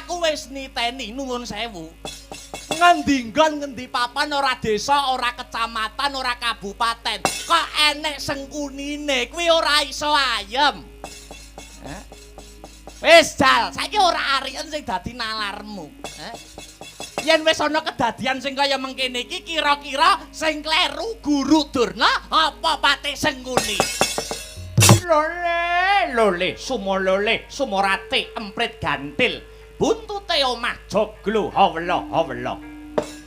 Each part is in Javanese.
Aku wis niteni nuwun sewu. Ngendi nggon ngendi papan ora desa, ora kecamatan, ora kabupaten. Kok enek sengkunine kuwi ora iso ayem. Wis jal, saiki ora ariken sing dadi nalarmu. Yen wis ana kedadian sing kaya mengkene iki kira-kira sing kleru Guru Durna apa Patih Sengkuni? Lole, sumorate emprit gantil. Buntute omah joglo hawela.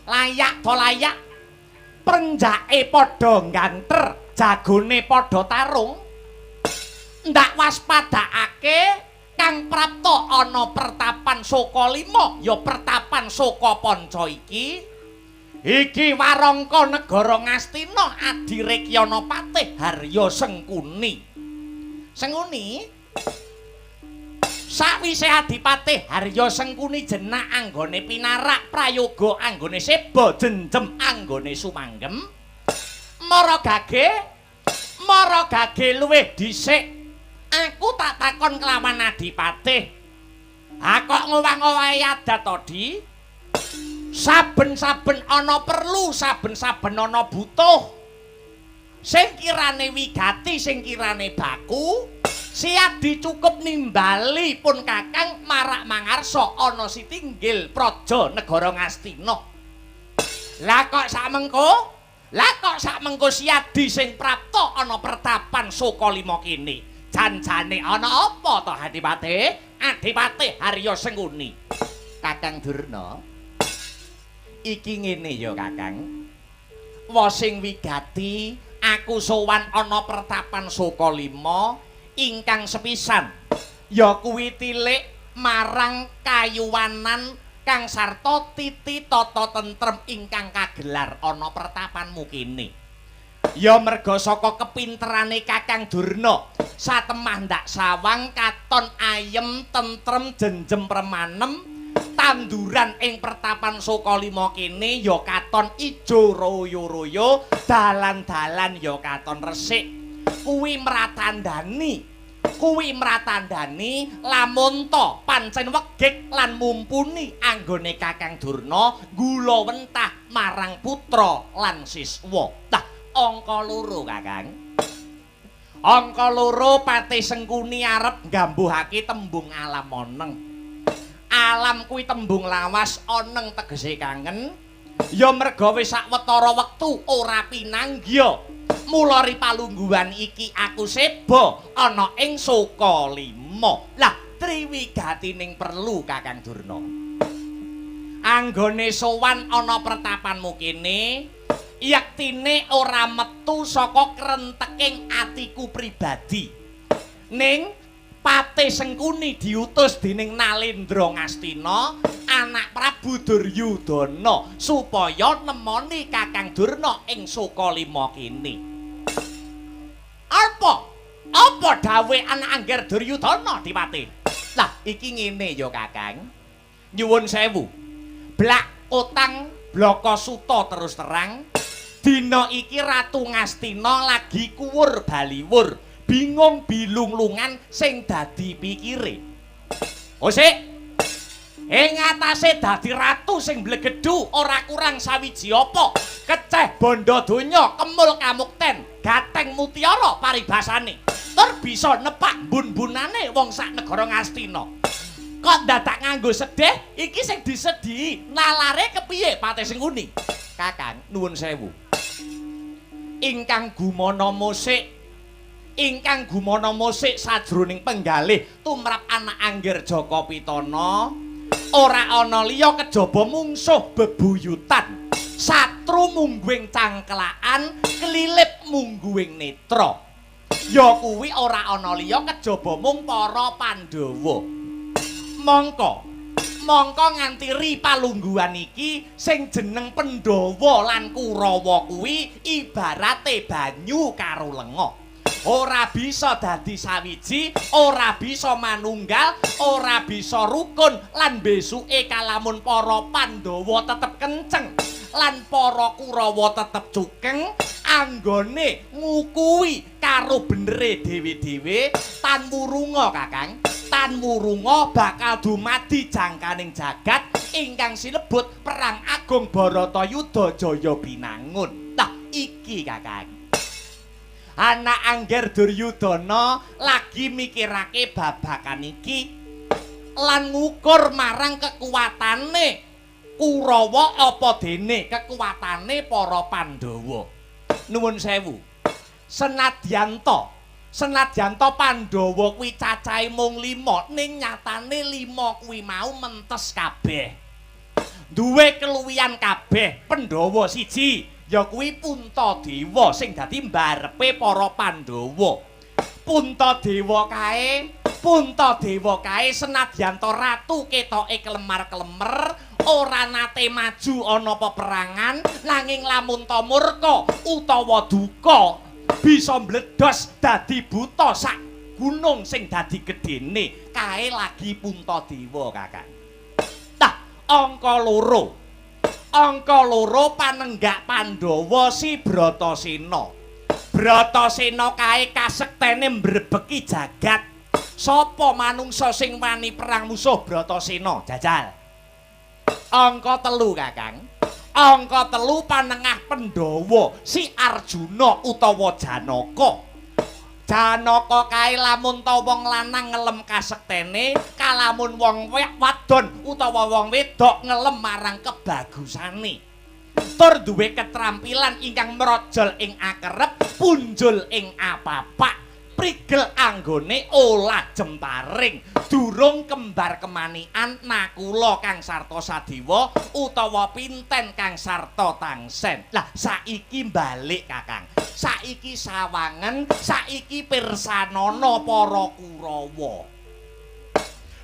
Layak to layak. Prenjake padha ngganter, jagone padha tarung. Ndak waspadakake kang prapta ana pertapan saka 5 ya pertapan saka panca iki. Iki warangka negara Ngastina Adirekyana Patih Harya Sengkuni. Sengkuni sakwise Adipatih Harya Sengkuni jenak anggone pinarak prayoga anggone seba jenjem anggone sumanggem mara gage luwih dhisik aku tak takon kelawan Adipatih kok ngowah-ngowahi adat todi saben-saben ana perlu saben-saben ana butuh sing kirane wigati sing kirane baku siap dicukup nimbali pun kakang marak mangarsa ana sitinggil praja negara Ngastina. Lah kok sakmengko siadi sing prapta ana pertapan saka 5 kene. Janjane ana apa to Adipatih? Adipatih Harya Sengkuni. Kakang Durna. Iki ngene ya Kakang. Wa sing wigati aku sowan ana pertapan saka 5 ingkang sepisan ya kuwi tilik marang kayuwanan kang sarta titi tata tentrem ingkang kagelar ana pertapanmu kene ya merga saka kepinterane Kakang Durna satemah ndak sawang katon ayem tentrem jenjem permanem tanduran ing pertapan saka 5 kene ya katon ijo royo-royo dalan-dalan ya katon resik kuwi mratandani lamun to pancen wegik lan mumpuni anggone Kakang Durna gula wentah marang putra lan siswa. Tah angka 2 Kakang. Angka 2 Patih Sengkuni arep nggambuhake tembung alam oneng. Alam kuwi tembung lawas oneng tegese kangen. Ya merga wis sawetara wektu ora pinanggya. Mula ripalungguhan iki aku seba ana ing Soka 5. Lah triwigatining perlu Kakang Durna. Anggone sowan ana pertapanmu kene, yaktine ora metu saka krenteking atiku pribadi. Ning Patih Sengkuni diutus dening Nalendra Ngastina, anak Prabu Duryudana supaya nemoni Kakang Durna ing Soka 5 kene. Apa dawe anak Angger Duryudana Dipatih? Lah iki ngene ya Kakang. Nyuwun sewu. Blak utang blaka suta terus terang. Dina iki Ratu Ngastina lagi kuwur baliwur, bingung bilung-lungan sing dadi pikire. Osik. Ing atase dadi ratu sing blegedhu ora kurang sawiji apa. Keceh bondo donya kemul kamukten, gateng mutiara paribasane. Tur bisa nepak bun-bunane wong sak negara Ngastina. Kok dadak nganggo sedih, iki sing disedhi nalare kepiye Patih Sengkuni? Kakang nuwun sewu. Ingkang gumana musik sajroning penggalih tumrap anak Angger Jaka Pitana ora ana liya kejaba mungsuh bebuyutan satru mungguing cangklaan kelilip mungguing netra ya kuwi ora ana liya kejaba mung para Pandhawa mongko nganti ripalungguhan iki sing jeneng Pandhawa lan Kurawa kuwi ibarate banyu karo lenga. Ora bisa dadi sawiji, ora bisa manunggal, ora bisa rukun lan besuke kalamun para Pandhawa tetep kenceng lan para Kurawa tetep cukeng anggone ngukuwi karo benere dhewe-dhewe tan murunga Kakang. tan murunga bakal dumadi jangkaning jagat ingkang sinebut Perang Agung Baratayuda Jaya Binangun. Nah, iki Kakang. Anak Angger Duryudana lagi mikirake babakan iki lan ngukur marang kekuatane Kurawa apa dene kekuatane para Pandhawa. Nuwun sewu. Senadyan Pandhawa kuwi cacahe mung 5 ning nyatane 5 kuwi mau mentes kabeh. Duwe keluwihan kabeh. Pandhawa siji ya kuwi Puntadewa sing dadi mbarepe para Pandhawa. Puntadewa kae senadyan ratu ketoke kelemar-kelemer ora nate maju ana peperangan nanging lamun ta murka utawa duka bisa mbledos dadi buta sak gunung sing dadi gedene kae lagi Puntadewa Kakang. Nah, angka loro panenggak Pandhawa si Bratasena. Bratasena kae kasektene mbrebeki jagat. Sapa manungsa sing wani perang musuh Bratasena? Jajal. Angka 3 Kakang. Angka 3 panengah Pandhawa si Arjuna utawa Janaka. Janaka kae lamun ta wong lanang ngelem kasektene, kalamun wong wadon utawa wong wedok ngelem marang kebagusane. Tur duwe ketrampilan ingkang mrojol ing akerep, punjul ing apapak, prigel anggone olah jemparing, durung kembar kemanian nakula kang sarta sadewa utawa pinten kang sarta tangsen. Lah saiki balik Kakang. Saiki sawangen, saiki pirsanana para Kurawa.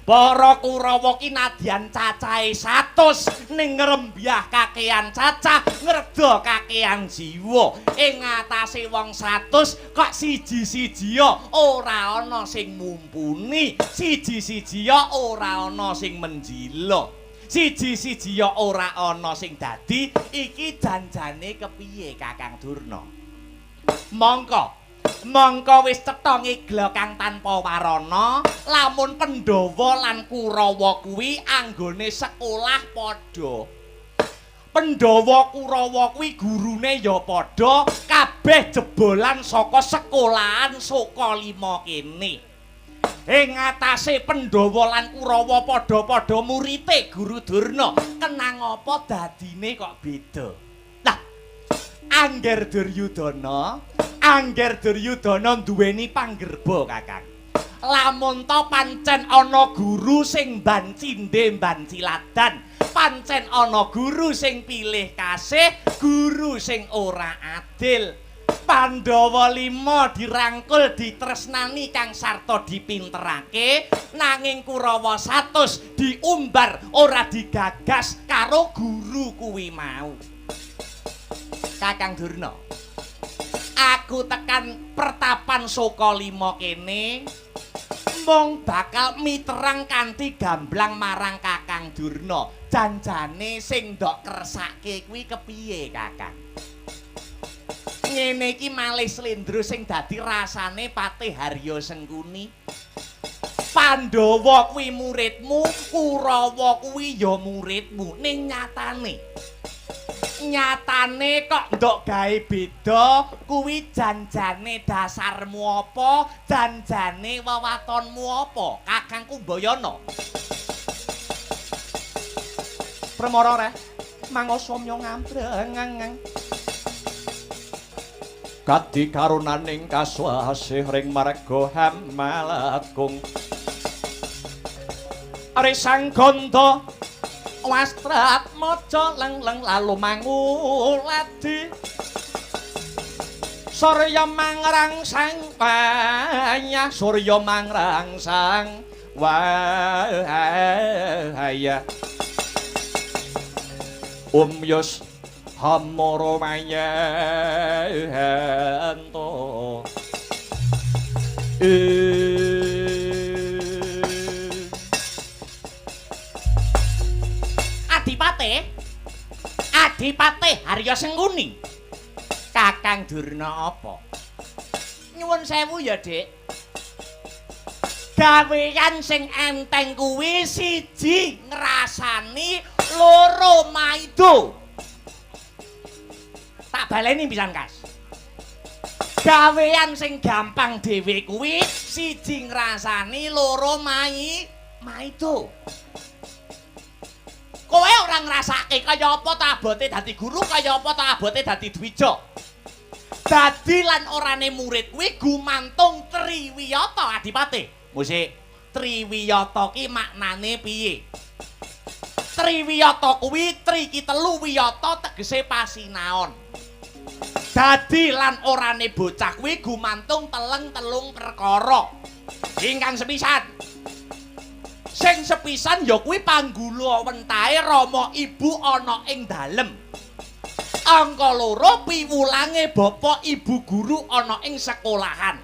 Para Kurawa ki nadyan cacahe 100 ning ngrembyah kakehan cacah ngreda kakehan jiwa. Ing atase wong 100 kok siji-sijia ora ana sing mumpuni, siji-sijia ora ana sing menjila. Siji-sijia ora ana sing dadi iki janjane kepiye Kakang Durna? Mangka wis cetha ngigla kang tanpa warana, lamun Pandhawa lan Kurawa kuwi anggone sekolah padha. Pandhawa Kurawa kuwi gurune ya padha, kabeh jebolan saka sekolahan Sukalima kene. Ing atase Pandhawa lan Kurawa padha-padha murite Guru Durna, kenang apa dadine kok beda? Lah, Angger Duryudana duweni panggerba Kakang. Lamun ta pancen ana guru sing mban cindhe mban ciladan, pancen ana guru sing pilih kasih, guru sing ora adil. Pandhawa 5 dirangkul ditresnani kang sarta dipinterake, nanging Kurawa 100 diumbar ora digagas karo guru kuwi mau. Kakang Durna, aku tekan pertapan Sukalima kene mung bakal miterang kanthi gamblang marang Kakang Durna. Janjane sing ndok kersake kuwi kepiye Kakang? Ngene iki malih slendro sing dadi rasane Patih Harya Sengkuni. Pandhawa kuwi muridmu, Kurawa kuwi ya muridmu, ning nyatane kok ndok gawe beda kuwi janjane dasarmu apa, janjane wewatonmu apa, Kakang Kumbayana? Pramara reh mangosamya ngambreng. Kadi karunaning kaswasih ring marga Hamalagung. Ari sang ganda wastrat maca leng-leng lalu manguladi Surya mangrangsang waya Surya mangrangsang waya Yus hamara mayanto Adipate Harya Sengkuni. Kakang Durna apa? Nyuwun sewu ya, Dik. Gawean sing enteng kuwi siji ngrasani, loro maido. Tak baleni pisan, Kas. Gawean sing gampang dhewe kuwi siji ngrasani, loro maido. Kowe ora ngrasake kaya apa ta abote dadi guru, kaya apa ta abote dadi dwija. Dadi lan orane murid kuwi gumantung Triwiyata Adipati. Musik Triwiyata ki maknane piye? Triwiyata kuwi tri ki telu wiyata tegese pasinaon. Dadi lan orane bocah kuwi gumantung telung perkara. Ingkang sepisan. Sing sepisan ya kuwi panggula wentahe Rama Ibu ana ing dalem. Angka loro piwulange bapak ibu guru ana ing sekolahan.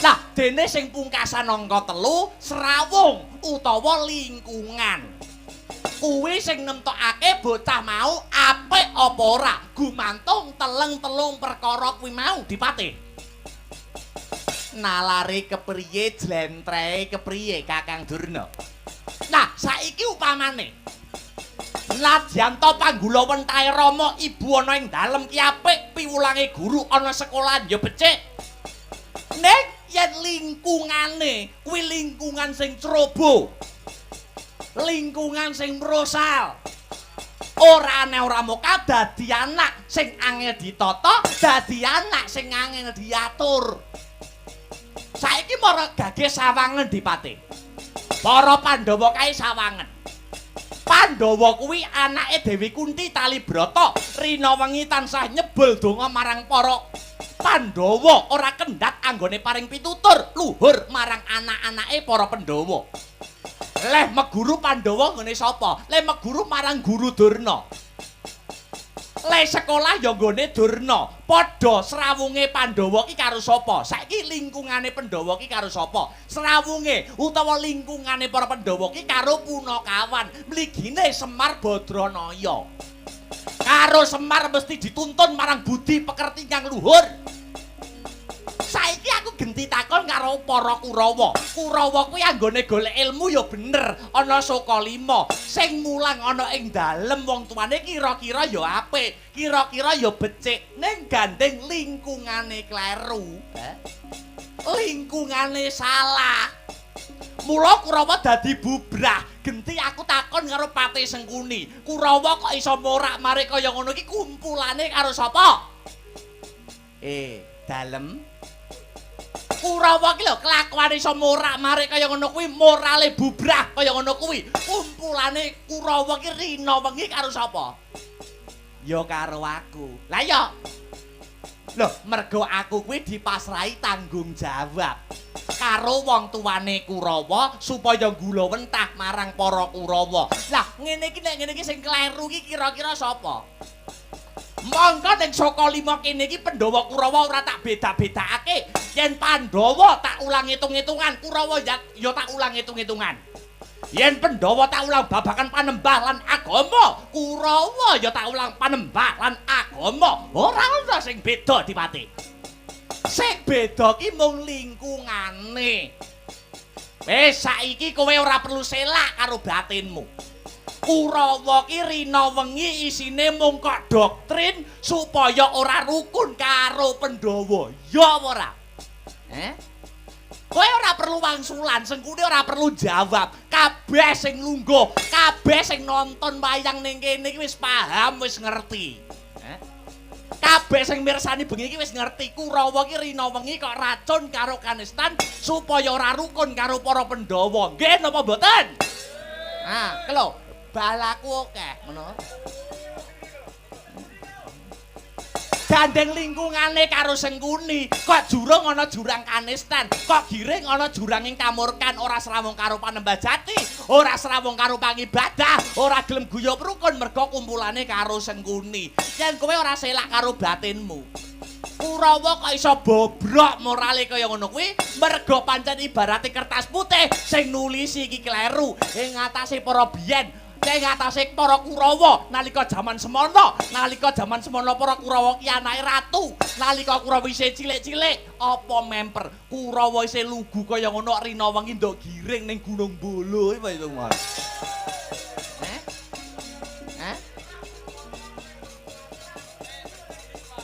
Nah, dene sing pungkasan angka 3 srawung utawa lingkungan. Kuwi sing nemtokake bocah mau apik apa ora gumantung telung perkara kuwi mau Dipati. Nalare kepriye jlentrehe kepriye Kakang Durna. Nah, saiki upamane Ladyan to panggula wentahe Rama Ibu ana ing dalem ki apik, piwulange guru ana sekolahan ya becik. Nek yen lingkungane kuwi lingkungan sing ceroboh, lingkungan sing mrosal, ora ana ora moka dadi anak sing angel ditata, dadi anak sing angel diatur. Saiki para gage sawangen Dipati. Para Pandhawa kae sawangen. Pandhawa kuwi anake Dewi Kunti Talibrata, rina wengi tansah nyebul donga marang para Pandhawa ora kendhat anggone paring pitutur luhur marang anak-anake para Pandhawa. Leh meguru Pandhawa nggone sapa? Leh meguru marang Guru Durna. Leh sekolah ya nggone Durna. Padha srawunge Pandhawa ki karo sapa? Saiki lingkungane Pandhawa ki karo sapa? Srawunge utawa lingkungane para Pandhawa ki karo Punakawan. Mligine Semar Badranaya. Karo Semar mesti dituntun marang budi pekerti kang luhur. Saiki aku genti takon karo para Kurawa. Kurawa kuwi anggone golek ilmu ya bener, ana Sokalima. Sing mulang ana ing dalem wong tuane kira-kira ya apik, kira-kira ya becik, ning gandeng lingkungane kleru, lingkungane salah. Mula Kurawa dadi bubrah. Genti aku takon karo Pati Sengkuni. Kurawa kok iso morak-marik kaya ngono iki kumpulane karo sapa? Dalem. Kurawa ki lho kelakuane iso morak-marik kaya ngono kuwi, morale bubrah kaya ngono kuwi. Kumpulane Kurawa ki rina wengi karo sapa? Ya karo aku. Lah ya. Lho, mergo aku kuwi dipasrahi tanggung jawab karo wong tuane Kurawa supaya gula wentah marang para Kurawa. Lah, ngene iki nek ngene iki sing kleru iki kira-kira sapa? Mangka ning Sokalima kene iki Pandhawa Kurawa ora tak beda-bedakake. Yen Pandhawa tak ulang hitung-hitungan, Kurawa ya tak ulang hitung-hitungan. Yen Pandhawa tak ulang babakan panembah lan agama, Kurawa ya tak ulang panembah lan agama. Ora ana sing beda Dipati. Sing beda ki mung lingkungane. Wis saiki kowe ora perlu selak karo batinmu. Kurawa ki rina wengi isine mung kok doktrin supaya ora rukun karo Pandhawa. Ya apa ora? Kowe ora perlu wangsulan, Sengkuni ora perlu jawab. Kabeh sing lungguh, kabeh sing nonton wayang ning kene iki wis paham, wis ngerti. Kabeh sing mirsani bengi iki wis ngerti Kurawa ki rina wengi kok racun karo Kanistan supaya ora rukun karo para Pandhawa. Nggih napa mboten? Ah, kelo balaku akeh ngono. Gandeng lingkungane karo Sengkuni, kok jurung ana jurang Kanistan, kok giring ana jurang ing Kamurkan, ora srawung karo Panembah Jati, ora srawung karo pangibadah, ora gelem guyub rukun mergo kumpulane karo Sengkuni. Yen kowe ora selak karo batinmu, Kurawa kok iso bobrok morale kaya ngono kuwi mergo pancen ibarate kertas putih sing nulisi iki kleru ing ngatasé para biyen. ing atase para Kurawa nalika jaman semana para Kurawa ki anake ratu nalika Kurawa isih cilik-cilik apa memper Kurawa isih lugu kaya ngono rina wengi ndok giring ning Gunung Bolo iki itu Mas.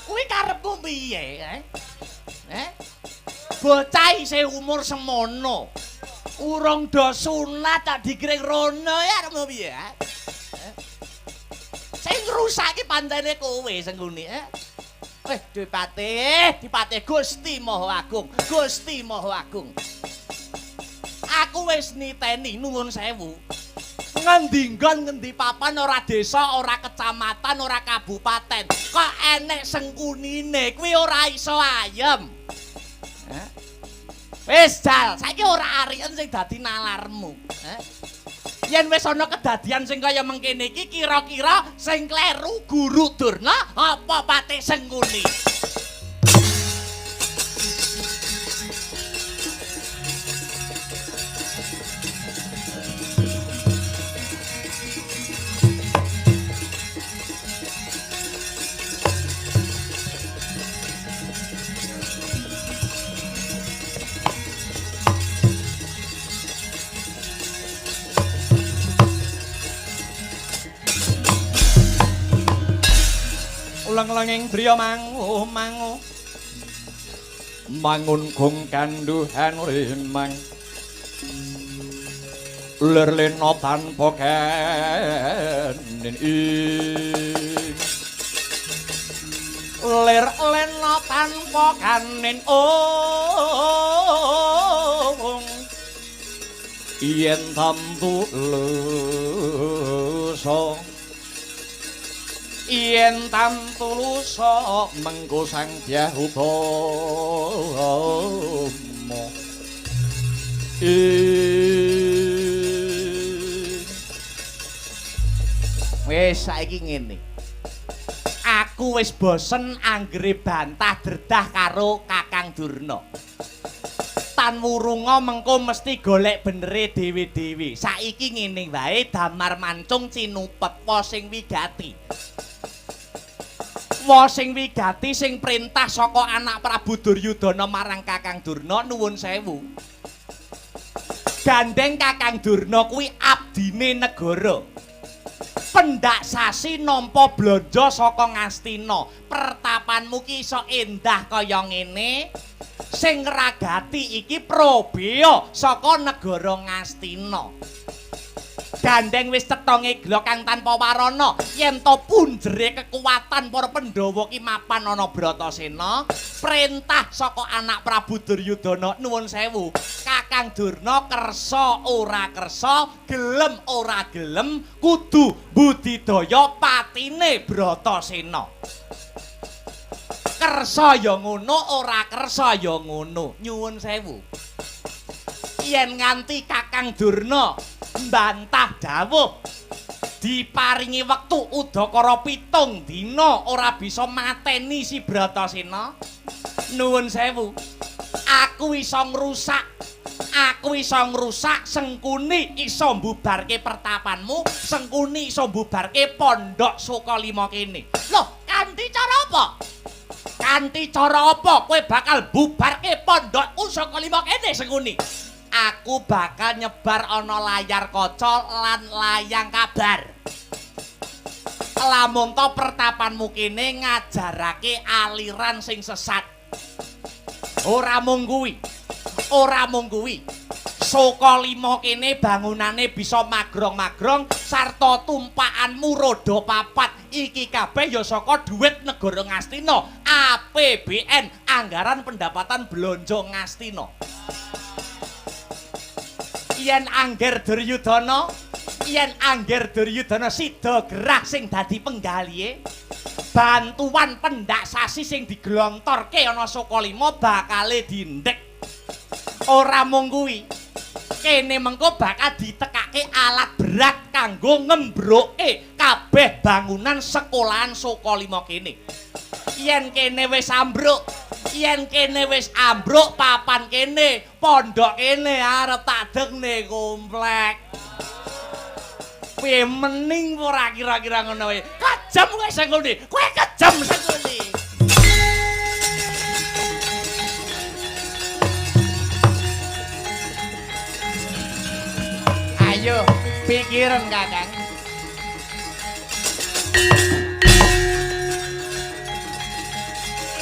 Kuwi karepku piye bocah isih umur semono urung do sunat tak digiring rono ya arep piye sing ngrusake pancene kowe Sengkuni Dipatih Gusti Maha Agung aku wis niteni nuwun sewu ngendi nggon ngendi papan ora desa ora kecamatan ora kabupaten kok enek Sengkunine kuwi ora iso ayem wis jal saiki ora ariken sing dadi nalarmu yen wis ana kedadian sing kaya mengkene iki kira-kira sing kleru Guru Durna apa Patih Sengkuni ulang-langing driya mangu mangun gong kanduhan rimang lir lena tanpa kenen ing lir lena tanpa kanen yen tamtu lusa yen tantulusa mengko sang Dyahubama wis saiki ngene aku wis bosen anggere bantah derdah karo Kakang Durna tan wurunga mengko mesti golek benere dhewe-dhewe saiki ngene wae damar mancung cinupet wa sing wigati sing perintah saka anak Prabu Duryudana marang Kakang Durna nuwun sewu. Gandeng Kakang Durna kuwi abdine negara. Pendak sasi nampa blanja saka Ngastina. Pertapanmu ki iso endah kaya ngene. Sing ngragati iki Probya saka negara Ngastina. Gandeng wis cetha ngegla kang tanpa warana yen to punjere kekuatan para Pandhawa ki mapan ana Bratasena perintah saka anak Prabu Duryudana nuwun sewu Kakang Durna kersa ora kersa gelem ora gelem kudu budidaya patine Bratasena kersa ya ngono ora kersa ya ngono nyuwun sewu yen nganti Kakang Durna mbantah dawuh diparingi wektu udakara 7 dina ora bisa mateni si Bratasena nuwun sewu aku iso ngrusak Sengkuni iso mbubarke pertapanmu Sengkuni iso mbubarke pondok Sukalima kene lho kanthi cara apa kowe bakal bubarke pondokku Sukalima kene Sengkuni aku bakal nyebar ana layar kaca lan layang kabar. Lamun to pertapanmu kene ngajarake aliran sing sesat. Ora mung kuwi. Sukalima kene bangunane bisa magrong-magrong sarta tumpakanmu roda 4. Iki kabeh ya saka dhuwit negara Ngastina, APBN, anggaran pendapatan belanja Ngastina. Yen angger Duryudana sida gerah sing dadi penggalihe bantuan pendak sasi sing diglontorke ana Sukalima bakale dindek ora mung kuwi kene mengko bakal ditekake alat berat kanggo ngembroke kabeh bangunan sekolahan Sukalima kene yen kene wis ambruk papan kene pondok kene arep tak degne komplek piye mening ora kira-kira ngono wae. Kejam kowe sengkuni. Kowe kejam sengkuni. Ayo, pikiran Kakang.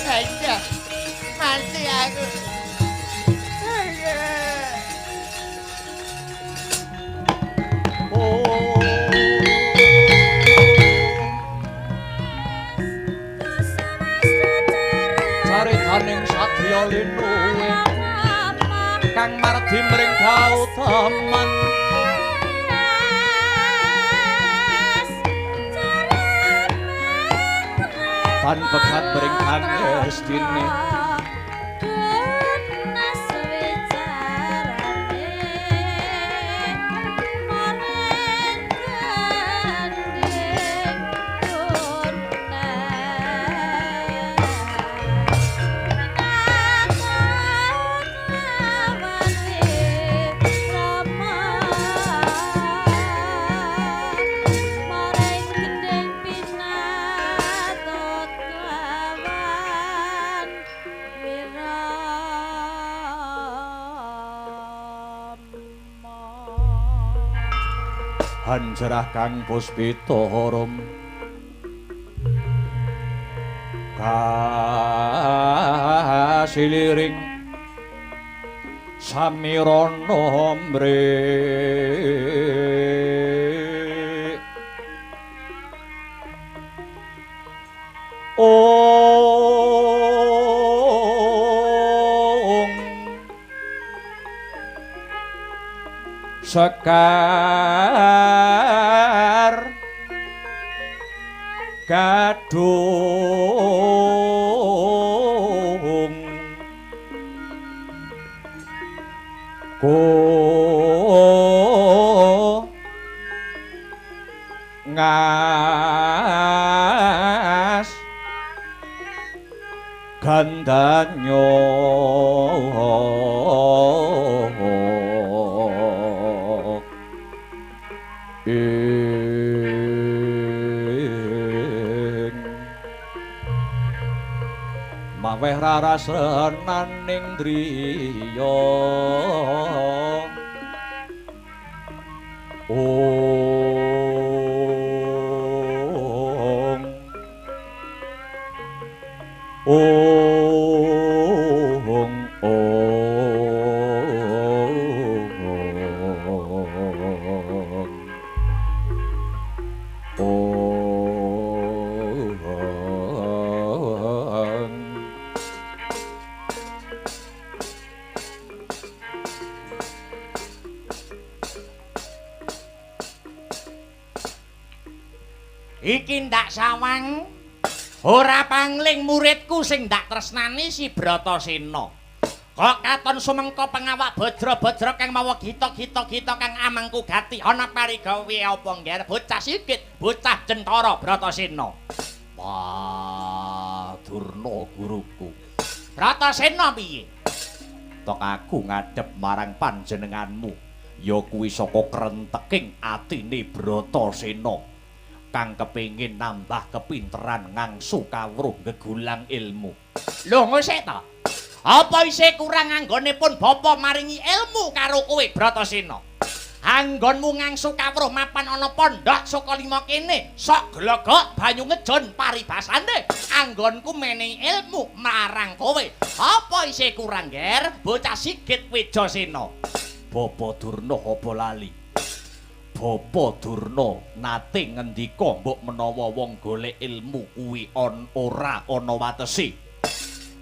Ayo, mati aku. Caritaning satriya linuwe kang mardi mring Gautaman tan bekat mring Kang Hestine Hanjerah Kang Puspita Harum kasiliring samirana mrih Sekar gadung ngas gandanya maweh rarasenaning driya Iki ndak sawang ora pangling muridku sing ndak tresnani si Bratasena. Kok katon sumengko pengawak bajra-bajra kang mawa gita-gita kang amangku gati ana parigawe apa ngger bocah sikit bocah Jentara Bratasena. Wah, Durna guruku. Bratasena piye? Tok aku ngadhep marang panjenenganmu ya kuwi saka krenteking atine Bratasena. Kang kepingin nambah kepinteran ngangsu kawruh gegulang ilmu. Lho ngosek ta? Apa isih kurang anggonipun bapa maringi ilmu karo kowe Bratasena? Anggonmu ngangsu kawruh mapan ana pondhok Sukalima kene, sok glogok banyu ngejon paribasane. Anggonku menehi ilmu marang kowe. Apa isih kurang, Ger? Bocah Sigit Wijasena. Bapa Durna apa lali? Bapa Durna nate ngendika mbok menawa wong golek ilmu kuwi ora ana watesi.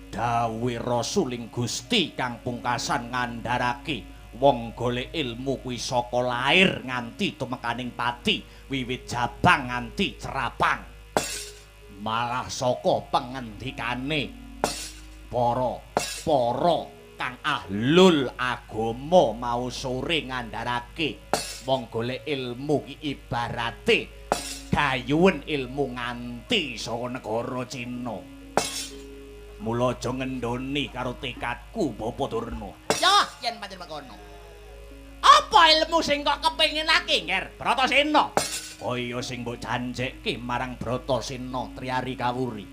Dawuh Rasuling Gusti kang pungkasan ngandharake wong golek ilmu kuwi saka lair nganti tumekaning pati, wiwit jabang nganti cerapang. Malah saka pengendikane para kang ahlul agama mau sore ngandharake wong golek ilmu ki ibarate gayuwen ilmu nganti saka negara Cina. Mula aja ngendhoni karo tekadku Bapa Durna. Ya, yen pancen mengkono. Apa ilmu sing kok kepengin lagi, Nger? Bratasena. kaya sing mbok janjekke marang Bratasena Triyari Kawuri.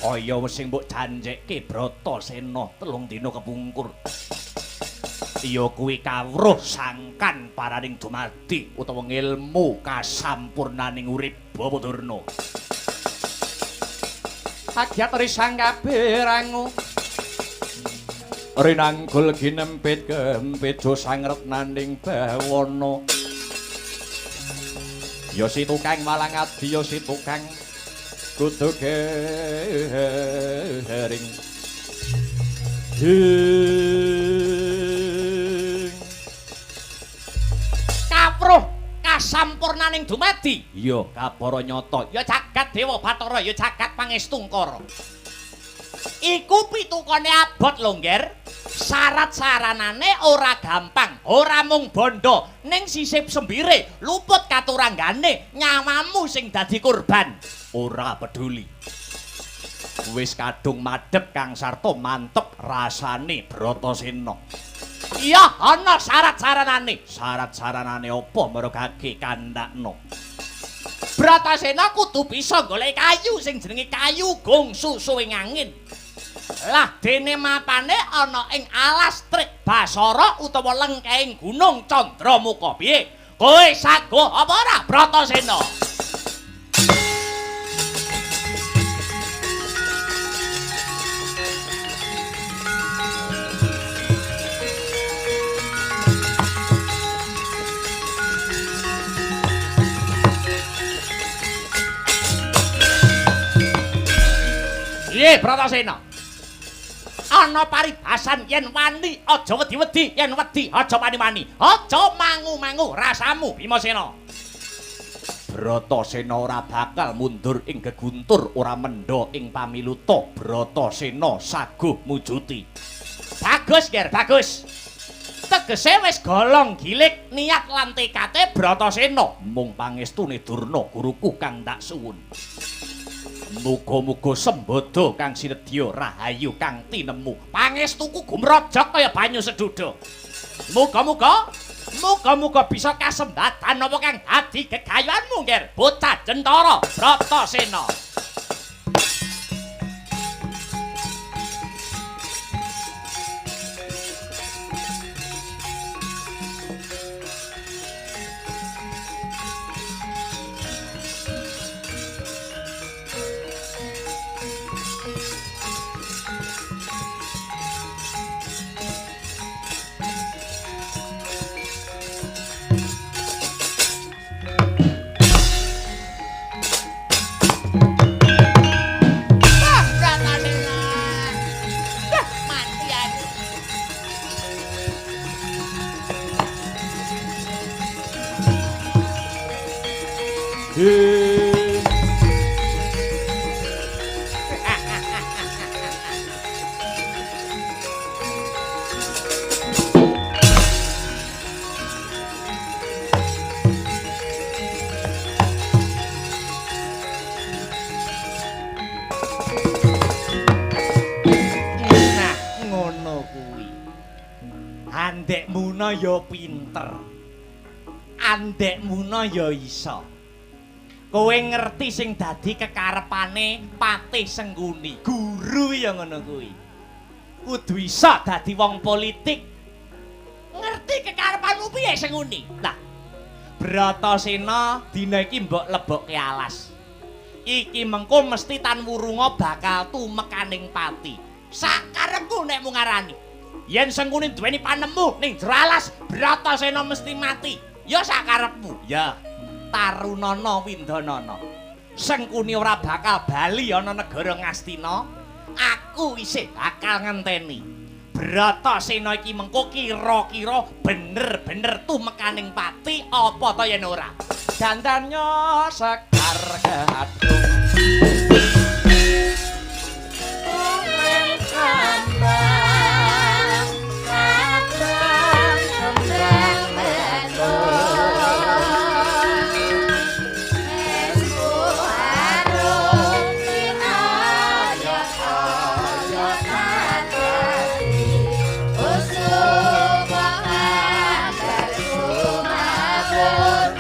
Kaya sing mbok janjekke Bratasena 3 dina kepungkur. Ya kuwi kawruh sangkan paraning dumadi utawa ngilmu kasampurnaning urip Bawadurna. Agyat risang kabeh rangu. Rinanggul ginempit kempit sangretnaning bawana. Ya si tukang malang adi ya si tukang kudu gering. Kawruh kasampurnaning dumadi. Iya, kapara nyata. Ya jagat Dewa Bathara, ya jagat Pangestungkara. Iku pitukane abot lho, Ngger. Syarat-saranane ora gampang, ora mung bondo, ning sisip sembire luput katuranggane nyawamu sing dadi kurban. Ora peduli. Wis kadung madhep Kang Sarta mantep rasane Bratasena. Iya, ana syarat-saranane. Syarat-saranane apa mergake kandhakna? Bratasena kudu bisa golek kayu sing jenenge kayu gong susuing angin. Lah dene mapane ana ing alas Trik Basara utawa lengkeing Gunung Candramuka. Piye? Kowe sago apa ora Bratasena? Piye Bratasena? Ana paribasan yen wani aja wedi-wedi, yen wedi aja mani-mani, aja mangu-mangu rasamu Bimasena. Bratasena ora bakal mundur ing geguntur, ora mendha ing pamiluta. Bratasena saguh mujuti. Bagus, Ger, bagus. Tegese wis golong gilik niat lan tekate Bratasena. Mung pangestune Durna guruku kang tak suwun. Muga-muga sembada kang sinedya rahayu kang tinemu. Pangestuku gumrojok kaya banyu sedodo. Muga-muga bisa kasembatan apa kang dadi gegayuhanmu, Nger, bocah Jentara Bratasena. Andekmuna ya pinter. Andekmuna ya iso. Kowe ngerti sing dadi kekarepane Patih Sengguni. Guru ya ngono kuwi. Kudu iso dadi wong politik. Ngerti kekarepanmu piye Sengguni? Lah, Bratasena dina iki mbok lebokke alas. Iki mengko mesti tan wurunga bakal tumekaning pati. Sakarepku nek mung ngarani. Yen Sengguni duweni panemu ning jero alas, Bratasena mesti mati. Ya sakarepmu. Ya. Tarunana Windanana. Sengkuni ora bakal bali ana negara Ngastina. Aku isih bakal ngenteni. Bratasena iki mengko kira-kira bener-bener tumekaning pati apa ta yen ora. Dandannya sekar gadung. Sumabur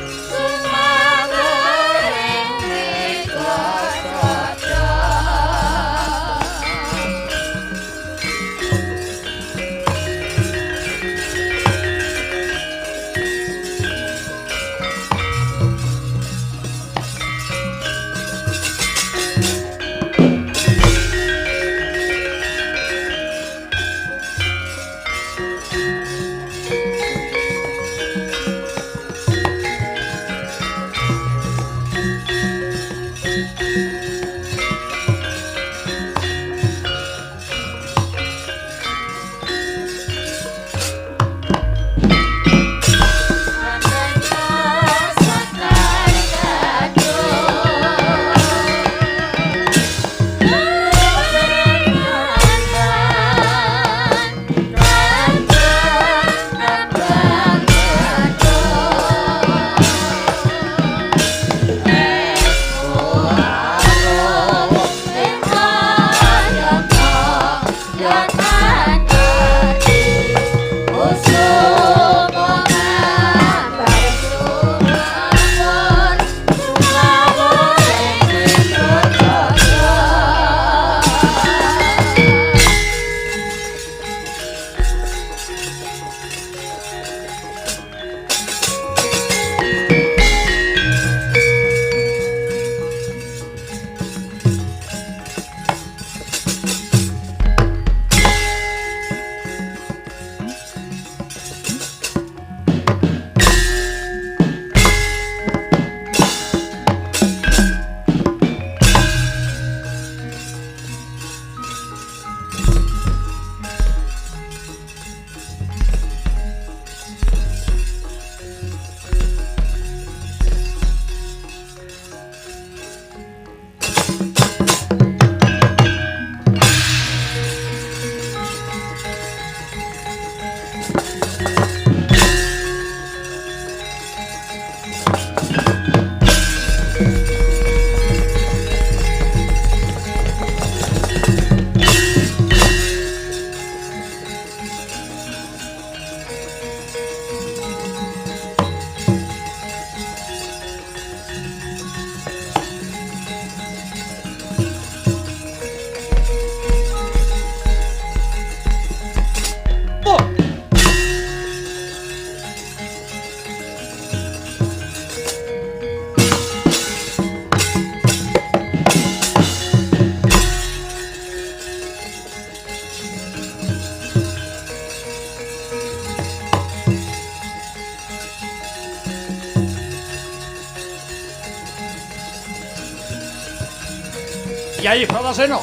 Kyai Bratasena.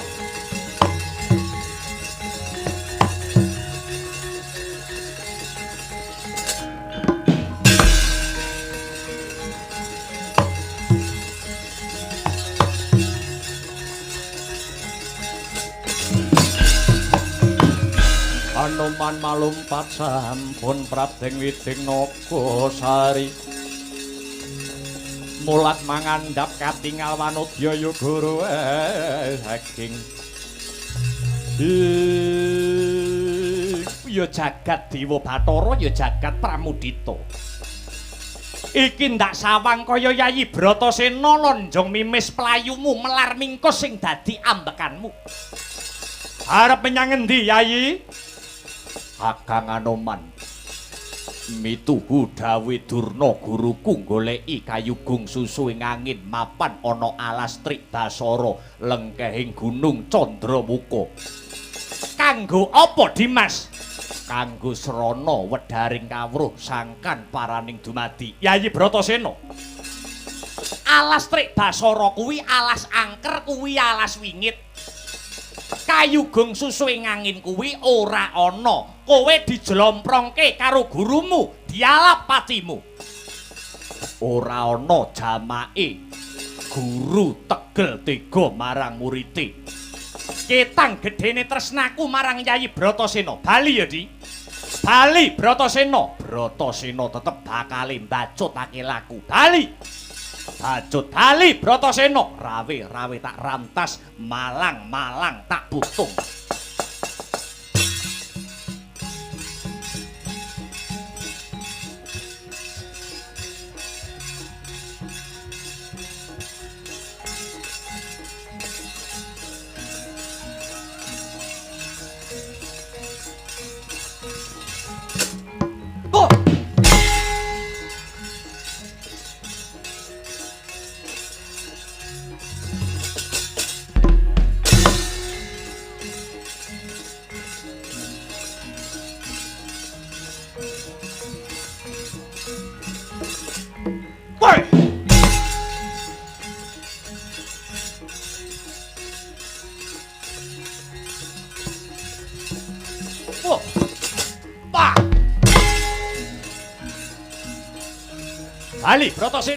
Anoman malumpat sampun prabdeng widing Nagasari. Mulat mangandhap katingal wanodya Yugara saking ya jagat Dewa Bathara ya jagat Pramudita. Iki ndak sawang kaya Yayi Bratasena lonjong mimis playumu melar mingkus sing dadi ambekanmu. Arep menyang endi Yayi? Kakang Anoman, mituhu dawuh Durna guruku goleki kayugung susu ing angin mapan ana alas Trik Basara lengkehing gunung Candramuka. Kanggo apa Dimas? Kanggo srana wedharing kawruh sangkan paraning dumadi Yayi Bratasena. Alas Trik Basara kuwi alas angker kuwi alas wingit. Kayugung susu ing angin kuwi ora ana. Kowe dijlomprongke karo gurumu, dialap patimu. Ora ana jamake. Guru tegel tega marang murite. Ketang gedene tresnaku marang Yayi Bratasena. Bali ya, Di. Bali Bratasena. Bratasena tetep bakal mbacutake laku. Bali. Bacut bali Bratasena. Rawe tak rantas, malang tak butung. Bali Bratasena.